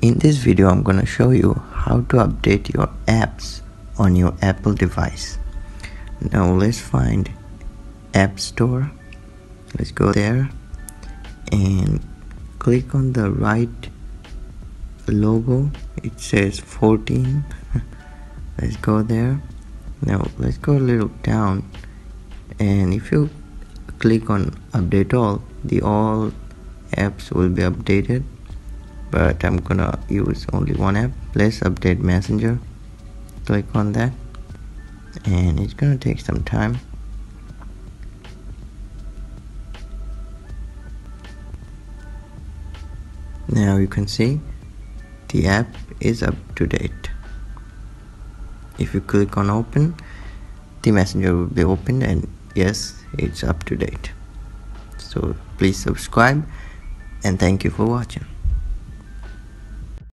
In this video, I'm gonna show you how to update your apps on your Apple device. Now let's find App Store. Let's go there and click on the right logo. It says 14. Let's go there. Now let's go a little down, and if you click on update all, the all apps will be updated, but I'm gonna use only one app. Let's update Messenger. Click on that, and it's gonna take some time. Now you can see the app is up to date. If you click on open, the Messenger will be opened, and yes, it's up to date. So please subscribe, and thank you for watching.